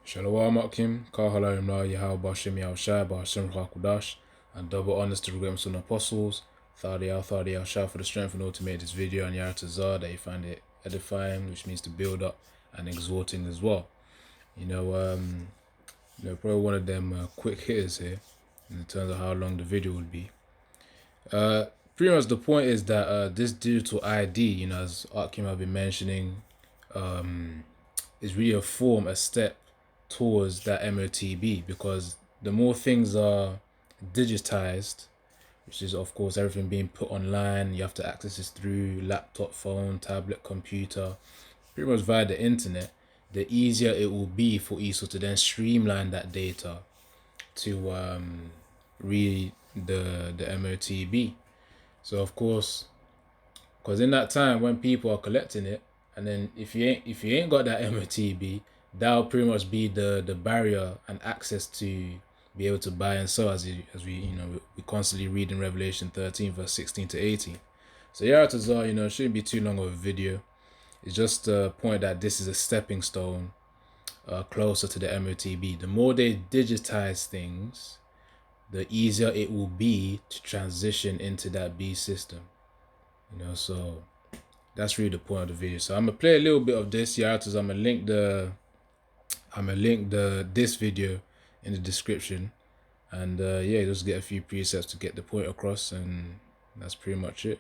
Shalom Akim, Kahala Imra Yahal Bashim Yahushai Bashim Hakudash, and double honors to the great Muslim apostles, Thadi Al Shah for the strength and all to make this video, and Yaratazar that you find it edifying, which means to build up and exhorting as well. Probably one of them quick hitters here in terms of how long the video would be. Pretty much the point is that this digital ID, as Akim have been mentioning, is really a step towards that MOTB, because the more things are digitized, which is of course everything being put online, you have to access this through laptop, phone, tablet, computer, pretty much via the internet, the easier it will be for ESO to then streamline that data to read the MOTB. So of course, because in that time when people are collecting it, and then if you ain't got that MOTB, that'll pretty much be the barrier and access to be able to buy and sell, as we constantly read in Revelation 13 verse 16 to 18. So Yaratazar, shouldn't be too long of a video. It's just a point that this is a stepping stone closer to the MOTB. The more they digitize things, the easier it will be to transition into that B system. So that's really the point of the video. So I'm gonna play a little bit of this. Yaratazar, I'm gonna link this video in the description, and just get a few presets to get the point across, and that's pretty much it.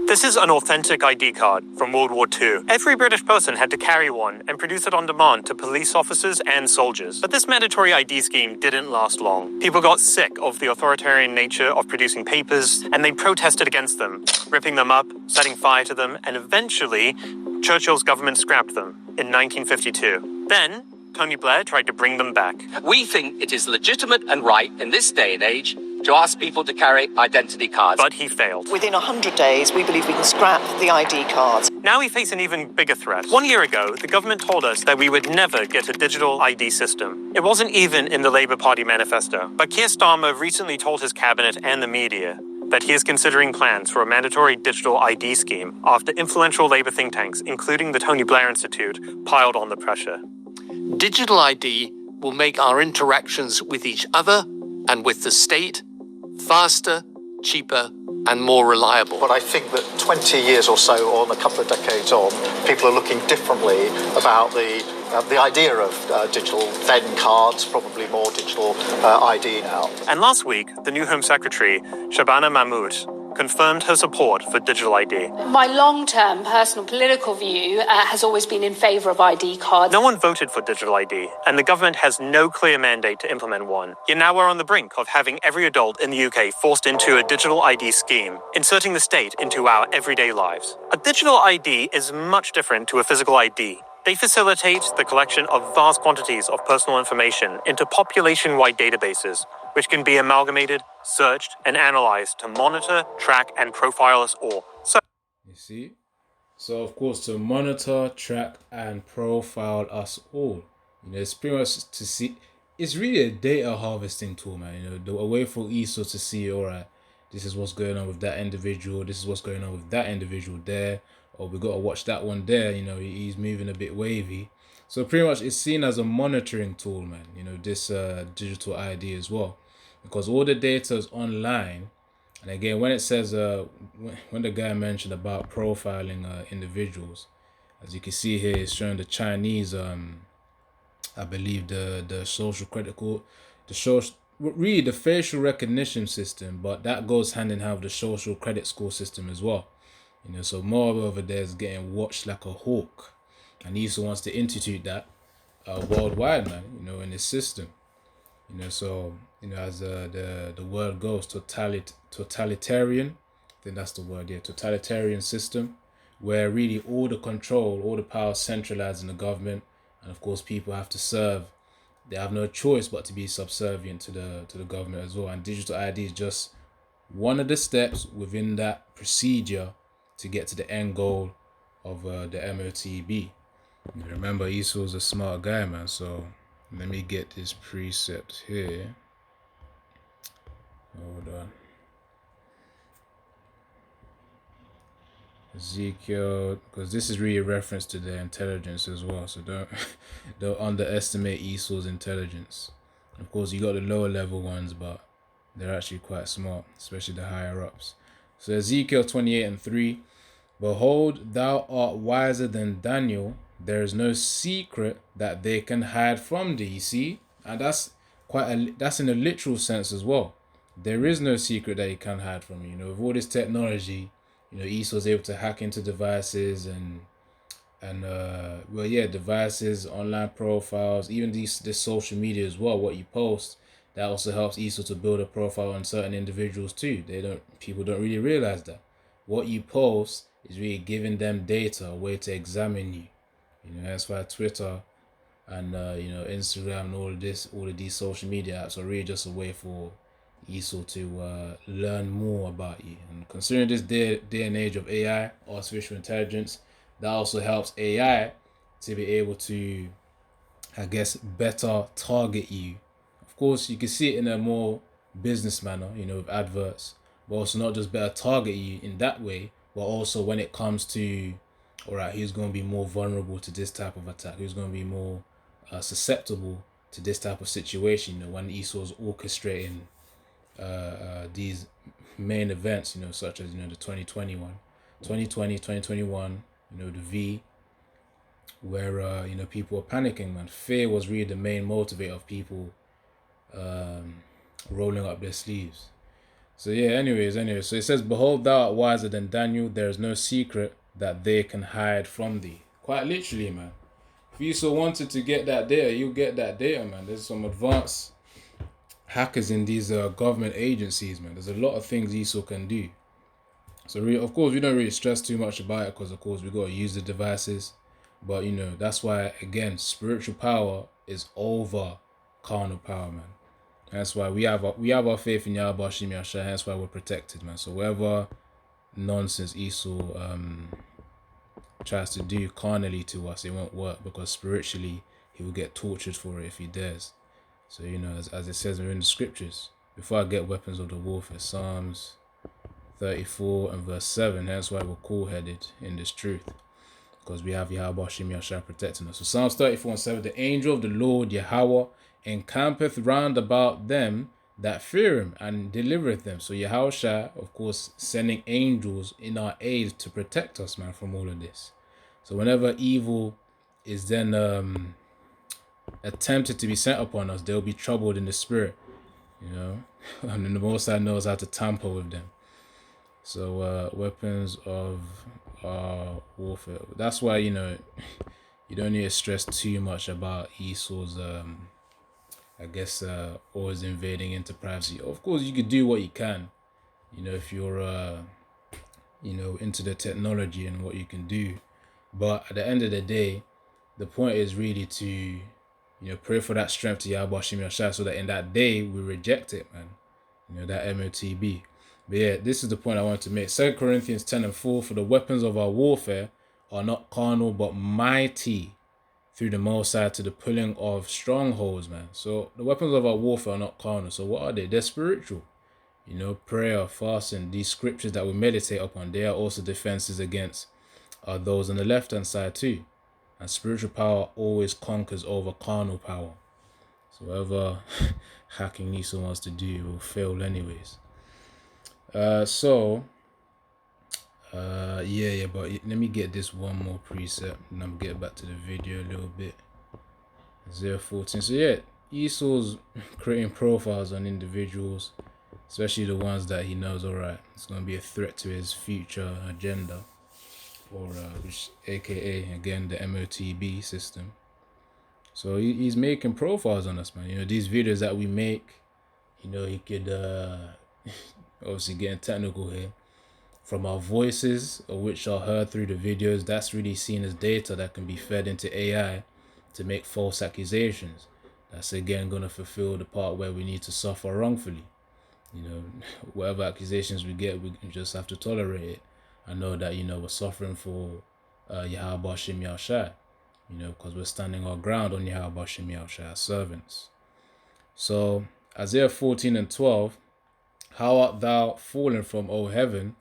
This is an authentic ID card from World War II. Every British person had to carry one and produce it on demand to police officers and soldiers. But this mandatory ID scheme didn't last long. People got sick of the authoritarian nature of producing papers, and they protested against them, ripping them up, setting fire to them, and eventually, Churchill's government scrapped them in 1952. Then, Tony Blair tried to bring them back. We think it is legitimate and right in this day and age to ask people to carry identity cards. But he failed. Within 100 days, we believe we can scrap the ID cards. Now we face an even bigger threat. 1 year ago, the government told us that we would never get a digital ID system. It wasn't even in the Labour Party manifesto. But Keir Starmer recently told his cabinet and the media that he is considering plans for a mandatory digital ID scheme after influential Labour think tanks, including the Tony Blair Institute, piled on the pressure. Digital ID will make our interactions with each other and with the state faster, cheaper, and more reliable. But I think that 20 years or so on, a couple of decades on, people are looking differently about the idea of digital then cards, probably more digital ID now. And last week, the new Home Secretary, Shabana Mahmood, confirmed her support for digital ID. My long-term personal political view has always been in favour of ID cards. No one voted for digital ID, and the government has no clear mandate to implement one. Yet now we're on the brink of having every adult in the UK forced into a digital ID scheme, inserting the state into our everyday lives. A digital ID is much different to a physical ID. They facilitate the collection of vast quantities of personal information into population-wide databases, which can be amalgamated, searched, and analyzed to monitor, track, and profile us all. You see? So, of course, to monitor, track, and profile us all. It's pretty much to see. It's really a data harvesting tool, man. A way for ESO to see, all right, this is what's going on with that individual, this is what's going on with that individual there, or we got to watch that one there, he's moving a bit wavy. So pretty much it's seen as a monitoring tool, man, this digital ID as well. Because all the data is online. And again, when it says, when the guy mentioned about profiling individuals, as you can see here, it's showing the Chinese, I believe the social credit code, really the facial recognition system, but that goes hand in hand with the social credit score system as well. So more over there is getting watched like a hawk, and he also wants to institute that worldwide, man. In his system. So as the word goes, totalitarian. I think that's the word. Yeah, totalitarian system, where really all the control, all the power is centralized in the government, and of course people have to serve. They have no choice but to be subservient to the government as well. And digital ID is just one of the steps within that procedure to get to the end goal of the MOTB. Remember, Esau's a smart guy, man. So let me get this precept here. Hold on. Ezekiel, because this is really a reference to their intelligence as well. So don't don't underestimate Esau's intelligence. Of course, you got the lower level ones, but they're actually quite smart, especially the higher ups. So Ezekiel 28:3, behold, thou art wiser than Daniel. There is no secret that they can hide from thee. You see, and that's in a literal sense as well. There is no secret that he can hide from you. You know, with all this technology, you know, Esau's able to hack into devices and well, yeah, devices, online profiles, even this social media as well. What you post, that also helps Esau to build a profile on certain individuals too. People don't really realize that what you post is really giving them data, a way to examine you. You know, that's why Twitter and you know, Instagram and all of these social media apps are really just a way for Esau to learn more about you. And considering this day and age of AI, artificial intelligence, that also helps AI to be able to, I guess, better target you. Of course, you can see it in a more business manner, you know, with adverts, but also not just better target you in that way, but also when it comes to, all right, who's going to be more vulnerable to this type of attack, who's going to be more susceptible to this type of situation. You know, when Esau's orchestrating these main events, you know, such as, you know, the 2021, you know, the V, where you know, people were panicking, man. Fear was really the main motivator of people rolling up their sleeves. So yeah, anyways, so it says, behold, thou art wiser than Daniel. There is no secret that they can hide from thee. Quite literally, man. If Esau wanted to get that data, you'll get that data, man. There's some advanced hackers in these government agencies, man. There's a lot of things Esau can do. So really, of course, we don't really stress too much about it, because of course we got to use the devices. But you know, that's why, again, spiritual power is over carnal power, man. That's why we have our faith in Yahweh Hashem Yahshua. That's why we're protected, man. So whatever nonsense Esau tries to do carnally to us, it won't work, because spiritually he will get tortured for it if he dares. So, you know, as it says in the scriptures, before I get weapons of the warfare, Psalms 34 and verse 7, that's why we're cool-headed in this truth, because we have Yahweh Hashem Yahshua protecting us. So Psalms 34 and 7, the angel of the Lord Yahweh encampeth round about them that fear him and delivereth them. So Yahweh, of course, sending angels in our aid to protect us, man, from all of this. So whenever evil is then attempted to be sent upon us, they'll be troubled in the spirit, you know, and then the Most High knows how to tamper with them. So weapons of warfare. That's why, you know, you don't need to stress too much about Esau's I guess always invading into privacy. Of course, you could do what you can, you know, if you're you know, into the technology and what you can do. But at the end of the day, the point is really to, you know, pray for that strength to Yahweh Hashem Yahshua, so that in that day we reject it, man. You know, that MOTB. But yeah, this is the point I want to make. 2 Corinthians 10 and 4, for the weapons of our warfare are not carnal, but mighty through the Most High to the pulling of strongholds, man. So the weapons of our warfare are not carnal. So what are they? They're spiritual. You know, prayer, fasting, these scriptures that we meditate upon, they are also defenses against those on the left-hand side too. And spiritual power always conquers over carnal power. So whatever hacking Esau wants to do will fail anyways. Yeah, but let me get this one more preset and I'm get back to the video a little bit. 014. So yeah, Esau's creating profiles on individuals, especially the ones that he knows, alright, it's going to be a threat to his future agenda, or which aka again the MOTB system. So he's making profiles on us, man. You know, these videos that we make, you know, he could obviously getting technical here, from our voices, which are heard through the videos, that's really seen as data that can be fed into AI to make false accusations. That's again going to fulfill the part where we need to suffer wrongfully. You know, whatever accusations we get, we just have to tolerate it. I know that, you know, we're suffering for Yahweh Hashem Yahshua, you know, because we're standing our ground on Yahweh Hashem Yahshua as servants. So Isaiah 14 and 12, how art thou fallen from, O heaven,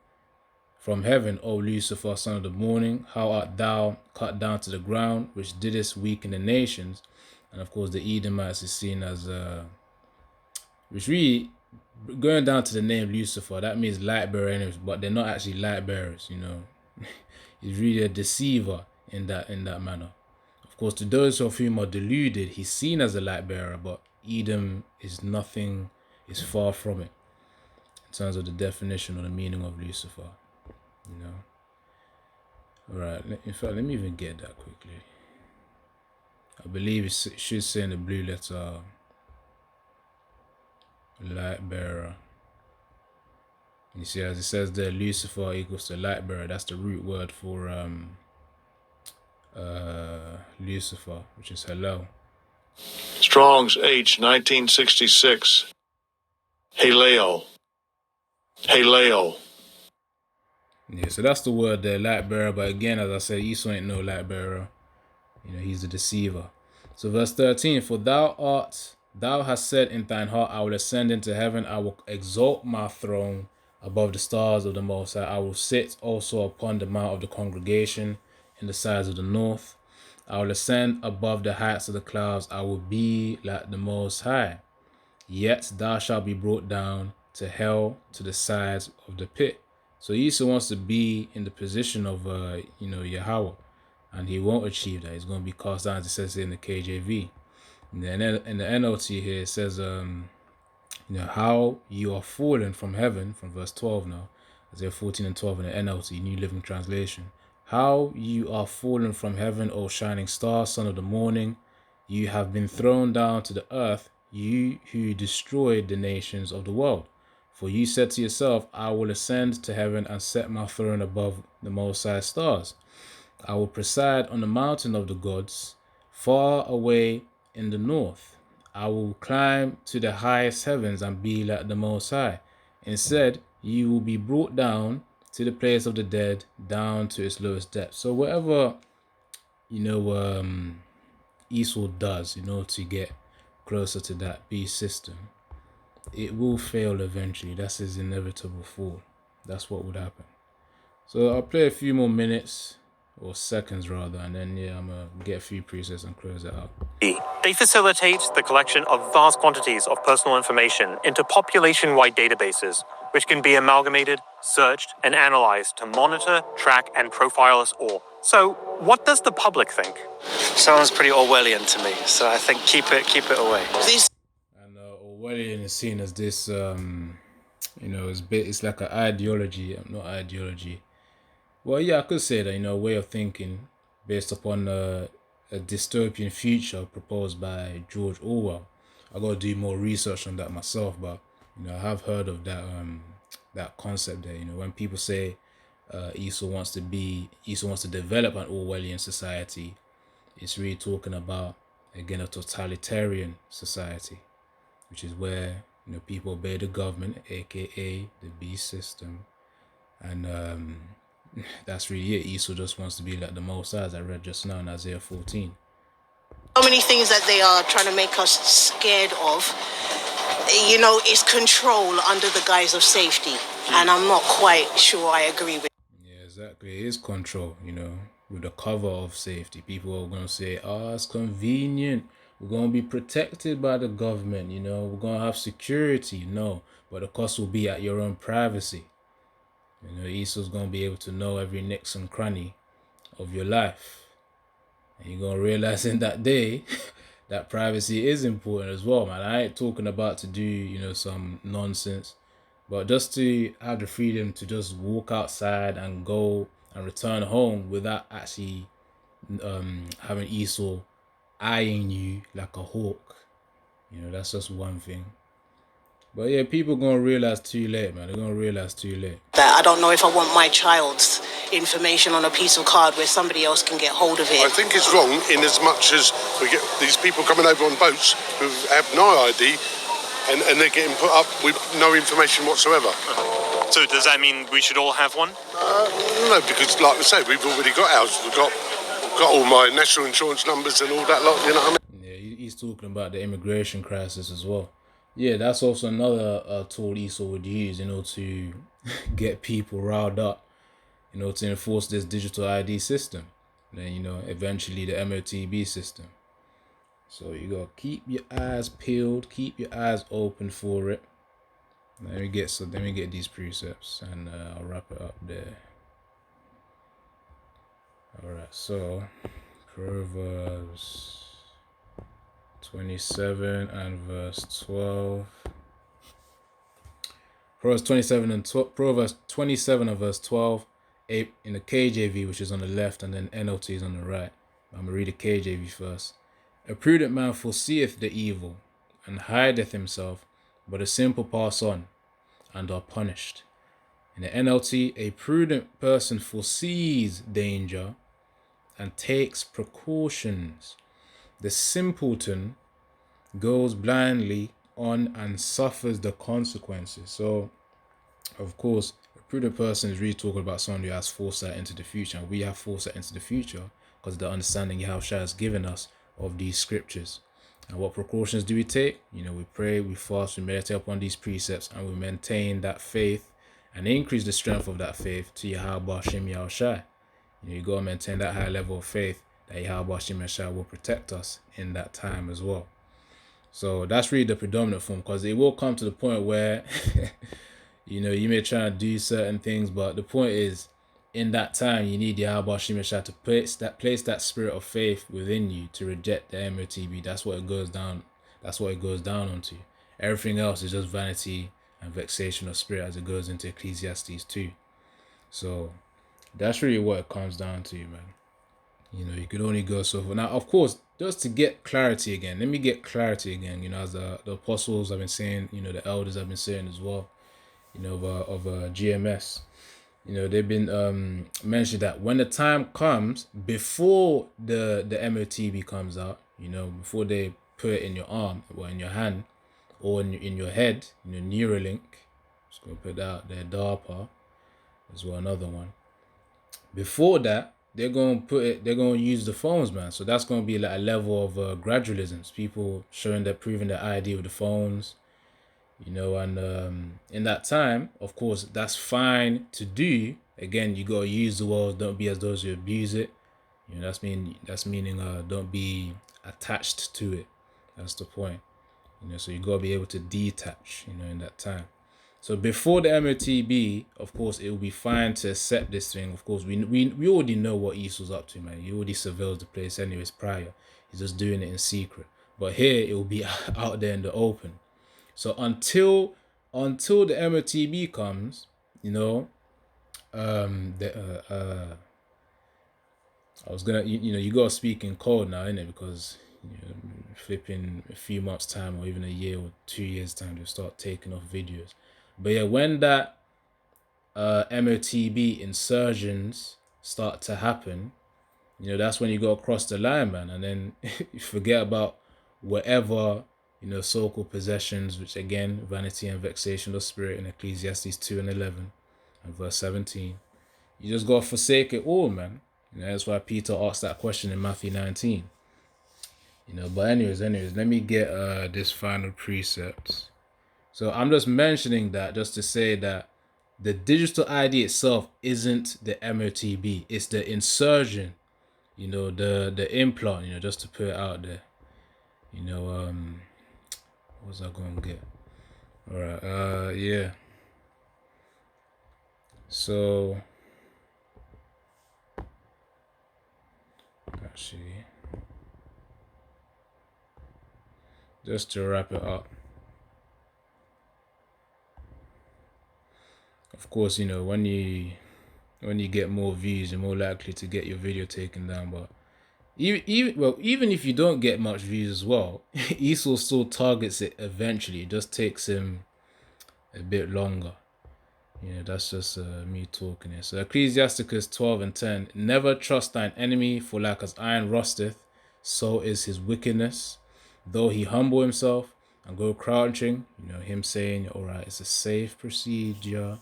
from heaven, O Lucifer, son of the morning, how art thou cut down to the ground, which didst weaken the nations? And of course, the Edomites is seen as, which really, going down to the name Lucifer, that means light bearer anyways, but they're not actually light bearers, you know. He's really a deceiver in that manner. Of course, to those of whom are deluded, he's seen as a light bearer, but Edom is nothing, is far from it in terms of the definition or the meaning of Lucifer, you know. Alright, in fact, let me even get that quickly. I believe it should say in the blue letter, light bearer. You see, as it says there, Lucifer equals to light bearer. That's the root word for Lucifer, which is hello. Strong's H 1966. Haleo. Haleo. Yeah, so that's the word there, light bearer. But again, as I said, Esau ain't no light bearer. You know, he's the deceiver. So verse 13, for thou hast said in thine heart, I will ascend into heaven, I will exalt my throne above the stars of the Most High. I will sit also upon the mount of the congregation in the sides of the north. I will ascend above the heights of the clouds. I will be like the Most High. Yet thou shalt be brought down to hell, to the sides of the pit. So Esau wants to be in the position of, Yahweh. And he won't achieve that. He's going to be cast down, as it says in the KJV. And then in the NLT here, it says, how you are fallen from heaven, from verse 12 now, Isaiah 14 and 12 in the NLT, New Living Translation. How you are fallen from heaven, O shining star, son of the morning. You have been thrown down to the earth, you who destroyed the nations of the world. For you said to yourself, I will ascend to heaven and set my throne above the Most High stars. I will preside on the mountain of the gods, far away in the north. I will climb to the highest heavens and be like the Most High. Instead, you will be brought down to the place of the dead, down to its lowest depth. So whatever, Esau does in order to get closer to that beast system, it will fail eventually. That's his inevitable fall. That's what would happen. So I'll play a few more minutes, or seconds rather, and then I'm gonna get a few presets and close it out. They facilitate the collection of vast quantities of personal information into population-wide databases, which can be amalgamated, searched, and analyzed to monitor, track, and profile us all. So, what does the public think? Sounds pretty Orwellian to me, so I think keep it away. And Orwellian is seen as this, it's like an ideology, not ideology. Well, yeah, I could say that, a way of thinking based upon a dystopian future proposed by George Orwell. I got to do more research on that myself, but, I have heard of that concept there. When people say Esau wants to develop an Orwellian society, it's really talking about, again, a totalitarian society, which is where, people obey the government, aka the beast system, and that's really it. Esau just wants to be like the Most High, as I read just now in Isaiah 14. So many things that they are trying to make us scared of, is control under the guise of safety. And I'm not quite sure I agree with. Yeah, exactly. It is control, with the cover of safety. People are going to say, it's convenient. We're going to be protected by the government, We're going to have security. No, but the cost will be at your own privacy. Esau's going to be able to know every nick and cranny of your life. And you're going to realize in that day that privacy is important as well, man. I ain't talking about to do, some nonsense, but just to have the freedom to just walk outside and go and return home without actually having Esau eyeing you like a hawk. That's just one thing. But yeah, people going to realize too late, man. They're going to realize too late. That I don't know if I want my child's information on a piece of card where somebody else can get hold of it. I think it's wrong in as much as we get these people coming over on boats who have no ID and they're getting put up with no information whatsoever. So does that mean we should all have one? No, because like I say, we've already got ours. We've got all my national insurance numbers and all that lot, you know what I mean? Yeah, he's talking about the immigration crisis as well. Yeah, that's also another tool Esau would use in order to get people riled up in order to enforce this digital ID system. And then, you know, eventually the MOTB system. So you gotta keep your eyes peeled, keep your eyes open for it. Let me get these precepts, and I'll wrap it up there. All right, so Proverbs 27 and verse 12. Proverbs 27 and verse 12, in the KJV, which is on the left, and then NLT is on the right. I'm gonna read the KJV first. A prudent man foreseeth the evil, and hideth himself, but the simple pass on, and are punished. In the NLT, a prudent person foresees danger, and takes precautions. The simpleton goes blindly on and suffers the consequences. So, of course, a prudent person is really talking about someone who has foresight into the future. And we have foresight into the future because of the understanding Yahushua has given us of these scriptures. And what precautions do we take? You know, we pray, we fast, we meditate upon these precepts, and we maintain that faith and increase the strength of that faith to Yahweh Shem Yahushua. You know, you got to maintain that high level of faith that Yahweh Shem Yahushua will protect us in that time as well. So that's really the predominant form, because it will come to the point where, you know, you may try to do certain things, but the point is, in that time, you need Yahweh Shem Yahushua to place that spirit of faith within you to reject the MOTB. That's what it goes down. That's what it goes down onto. Everything else is just vanity and vexation of spirit, as it goes into Ecclesiastes 2. So that's really what it comes down to, man. You know, you could only go so far. Now, of course, just to get clarity again, let me get clarity again, you know, as the apostles have been saying, you know, the elders have been saying as well, you know, of GMS. You know, they've been mentioned that when the time comes, before the MOTB comes out, you know, before they put it in your arm or in your hand or in your head, you know, Neuralink, just going to put that out there, DARPA as well, another one. Before that, they're going to use the phones, man. So that's going to be like a level of gradualism. People proving their ID with the phones, you know, and in that time, of course, that's fine to do. Again, you got to use the words, don't be as those who abuse it. You know, that's meaning don't be attached to it. That's the point. You know, so you got to be able to detach, you know, in that time. So before the MOTB, of course, it will be fine to accept this thing. Of course, we already know what Esau's up to, man. He already surveils the place anyways prior. He's just doing it in secret. But here, it will be out there in the open. So until the MOTB comes, you know, I was gonna, you know, you gotta speak in code now, innit? Because, you know, flipping a few months time or even a year or 2 years time, they'll start taking off videos. But yeah, when that MOTB insurgents start to happen, you know, that's when you go across the line, man. And then you forget about whatever, you know, so-called possessions, which again, vanity and vexation of spirit in Ecclesiastes 2 and 11 and verse 17. You just got to forsake it all, man. You know, that's why Peter asked that question in Matthew 19. You know, but anyways, let me get this final precept. So I'm just mentioning that just to say that the digital ID itself isn't the MOTB. It's the insertion, you know, the implant, you know, just to put it out there. You know, what was I going to get? All right, yeah. So, actually, just to wrap it up. Of course, you know, when you get more views, you're more likely to get your video taken down. But even if you don't get much views as well, Esau still targets it eventually. It just takes him a bit longer. You know, that's just me talking here. So Ecclesiasticus 12 and 10. Never trust thine enemy, for like as iron rusteth, so is his wickedness. Though he humble himself and go crouching, you know, him saying, all right, it's a safe procedure.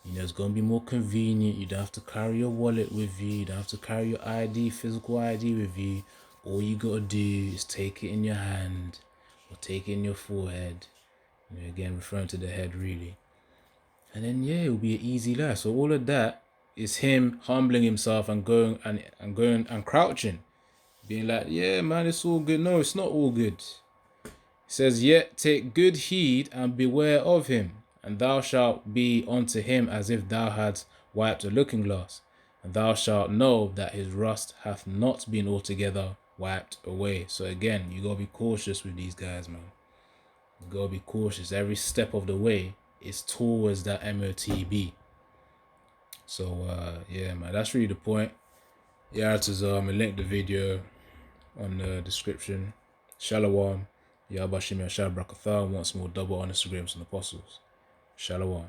You know, it's going to be more convenient. You don't have to carry your wallet with you. You don't have to carry your ID, physical ID with you. All you got to do is take it in your hand or take it in your forehead. You know, again, referring to the head, really. And then, yeah, it'll be an easy life. So all of that is him humbling himself and going and crouching, being like, yeah, man, it's all good. No, it's not all good. He says, yet take good heed and beware of him, and thou shalt be unto him as if thou hadst wiped a looking glass, and thou shalt know that his rust hath not been altogether wiped away. So again, you gotta be cautious with these guys, man. You gotta be cautious. Every step of the way is towards that MOTB. So yeah, man, that's really the point. Yeah, to link the video on the description. Shalom. Yabashim Yashab Brakatha. Once more, double on Instagrams and apostles. Shalom.